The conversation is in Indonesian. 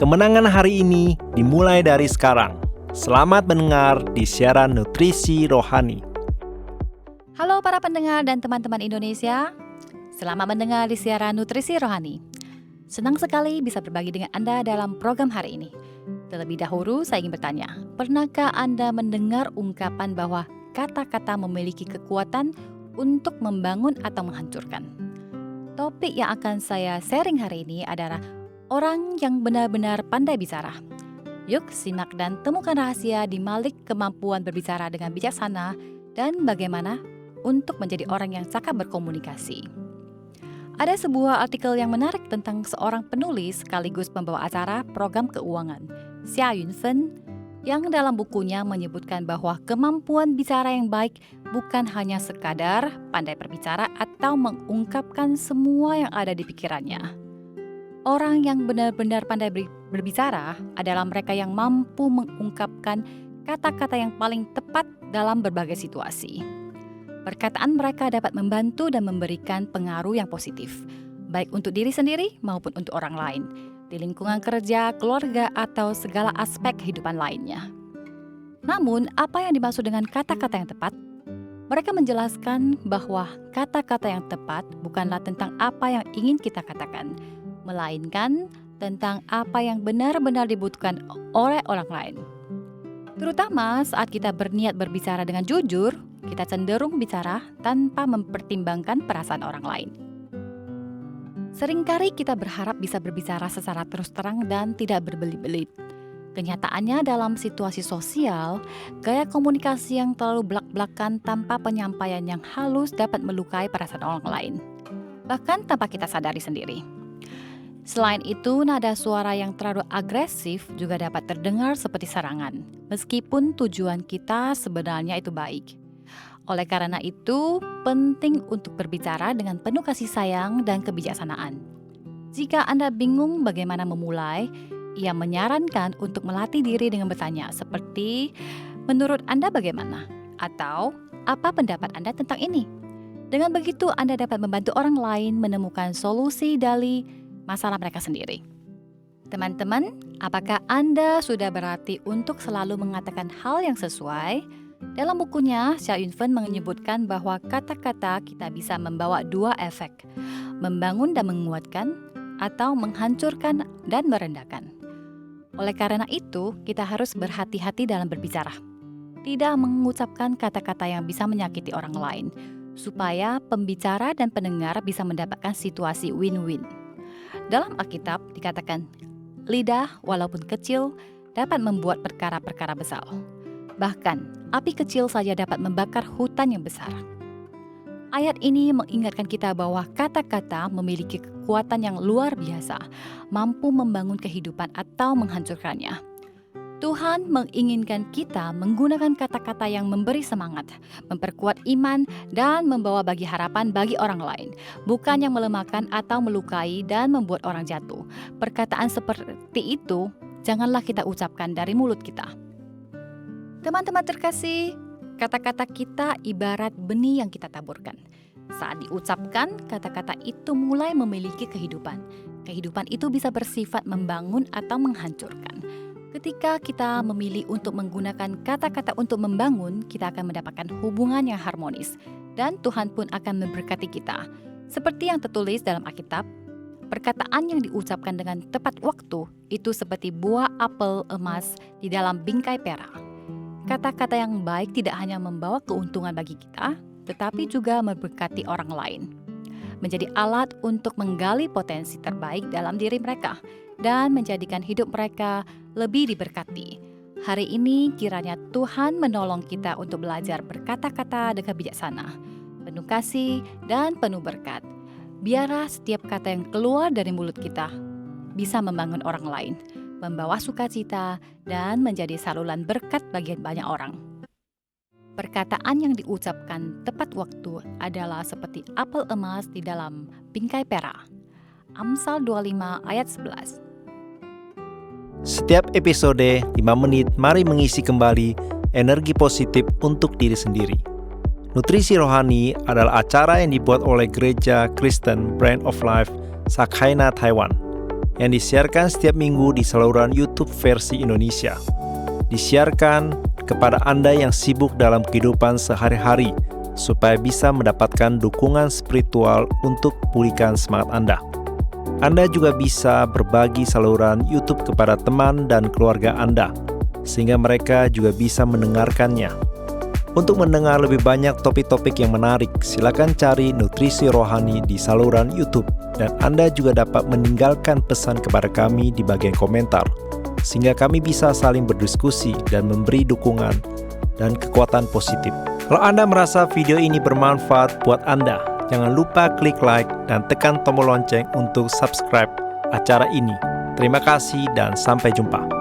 Kemenangan hari ini dimulai dari sekarang. Selamat mendengar di siaran Nutrisi Rohani. Halo para pendengar dan teman-teman Indonesia. Selamat mendengar di siaran Nutrisi Rohani. Senang sekali bisa berbagi dengan Anda dalam program hari ini. Terlebih dahulu saya ingin bertanya, pernahkah Anda mendengar ungkapan bahwa kata-kata memiliki kekuatan untuk membangun atau menghancurkan? Topik yang akan saya sharing hari ini adalah orang yang benar-benar pandai bicara. Yuk simak dan temukan rahasia di balik kemampuan berbicara dengan bijaksana dan bagaimana untuk menjadi orang yang cakap berkomunikasi. Ada sebuah artikel yang menarik tentang seorang penulis sekaligus pembawa acara program keuangan, Xia Yunfen, yang dalam bukunya menyebutkan bahwa kemampuan bicara yang baik bukan hanya sekadar pandai berbicara atau mengungkapkan semua yang ada di pikirannya. Orang yang benar-benar pandai berbicara adalah mereka yang mampu mengungkapkan kata-kata yang paling tepat dalam berbagai situasi. Perkataan mereka dapat membantu dan memberikan pengaruh yang positif, baik untuk diri sendiri maupun untuk orang lain, di lingkungan kerja, keluarga, atau segala aspek kehidupan lainnya. Namun, apa yang dimaksud dengan kata-kata yang tepat? Mereka menjelaskan bahwa kata-kata yang tepat bukanlah tentang apa yang ingin kita katakan, melainkan tentang apa yang benar-benar dibutuhkan oleh orang lain. Terutama saat kita berniat berbicara dengan jujur, kita cenderung bicara tanpa mempertimbangkan perasaan orang lain. Seringkali kita berharap bisa berbicara secara terus terang dan tidak berbelit-belit. Kenyataannya dalam situasi sosial, gaya komunikasi yang terlalu belak-belakan tanpa penyampaian yang halus dapat melukai perasaan orang lain, bahkan tanpa kita sadari sendiri. Selain itu, nada suara yang terlalu agresif juga dapat terdengar seperti serangan, meskipun tujuan kita sebenarnya itu baik. Oleh karena itu, penting untuk berbicara dengan penuh kasih sayang dan kebijaksanaan. Jika Anda bingung bagaimana memulai, ia menyarankan untuk melatih diri dengan bertanya seperti, "Menurut Anda bagaimana?" Atau, "Apa pendapat Anda tentang ini?" Dengan begitu, Anda dapat membantu orang lain menemukan solusi dari masalah mereka sendiri. Teman-teman, apakah Anda sudah berlatih untuk selalu mengatakan hal yang sesuai? Dalam bukunya, Xia Yunfen menyebutkan bahwa kata-kata kita bisa membawa dua efek, membangun dan menguatkan, atau menghancurkan dan merendahkan. Oleh karena itu, kita harus berhati-hati dalam berbicara. Tidak mengucapkan kata-kata yang bisa menyakiti orang lain, supaya pembicara dan pendengar bisa mendapatkan situasi win-win. Dalam Alkitab dikatakan, lidah walaupun kecil dapat membuat perkara-perkara besar. Bahkan, api kecil saja dapat membakar hutan yang besar. Ayat ini mengingatkan kita bahwa kata-kata memiliki kekuatan yang luar biasa, mampu membangun kehidupan atau menghancurkannya. Tuhan menginginkan kita menggunakan kata-kata yang memberi semangat, memperkuat iman, dan membawa bagi harapan bagi orang lain, bukan yang melemahkan atau melukai dan membuat orang jatuh. Perkataan seperti itu janganlah kita ucapkan dari mulut kita. Teman-teman terkasih, kata-kata kita ibarat benih yang kita taburkan. Saat diucapkan, kata-kata itu mulai memiliki kehidupan. Kehidupan itu bisa bersifat membangun atau menghancurkan. Ketika kita memilih untuk menggunakan kata-kata untuk membangun, kita akan mendapatkan hubungan yang harmonis, dan Tuhan pun akan memberkati kita. Seperti yang tertulis dalam Alkitab, perkataan yang diucapkan dengan tepat waktu itu seperti buah apel emas di dalam bingkai perak. Kata-kata yang baik tidak hanya membawa keuntungan bagi kita, tetapi juga memberkati orang lain. Menjadi alat untuk menggali potensi terbaik dalam diri mereka dan menjadikan hidup mereka lebih diberkati. Hari ini kiranya Tuhan menolong kita untuk belajar berkata-kata dengan bijaksana, penuh kasih dan penuh berkat. Biarlah setiap kata yang keluar dari mulut kita bisa membangun orang lain, membawa sukacita dan menjadi saluran berkat bagi banyak orang. Perkataan yang diucapkan tepat waktu adalah seperti apel emas di dalam bingkai perak. Amsal 25 ayat 11. Setiap episode 5 menit, mari mengisi kembali energi positif untuk diri sendiri. Nutrisi Rohani adalah acara yang dibuat oleh Gereja Kristen Brand of Life, Sakhaina, Taiwan, yang disiarkan setiap minggu di saluran YouTube versi Indonesia. Disiarkan kepada Anda yang sibuk dalam kehidupan sehari-hari supaya bisa mendapatkan dukungan spiritual untuk pulihkan semangat Anda. Anda juga bisa berbagi saluran YouTube kepada teman dan keluarga Anda, sehingga mereka juga bisa mendengarkannya. Untuk mendengar lebih banyak topik-topik yang menarik, silakan cari Nutrisi Rohani di saluran YouTube, dan Anda juga dapat meninggalkan pesan kepada kami di bagian komentar, sehingga kami bisa saling berdiskusi dan memberi dukungan dan kekuatan positif. Kalau Anda merasa video ini bermanfaat buat Anda, jangan lupa klik like dan tekan tombol lonceng untuk subscribe acara ini. Terima kasih dan sampai jumpa.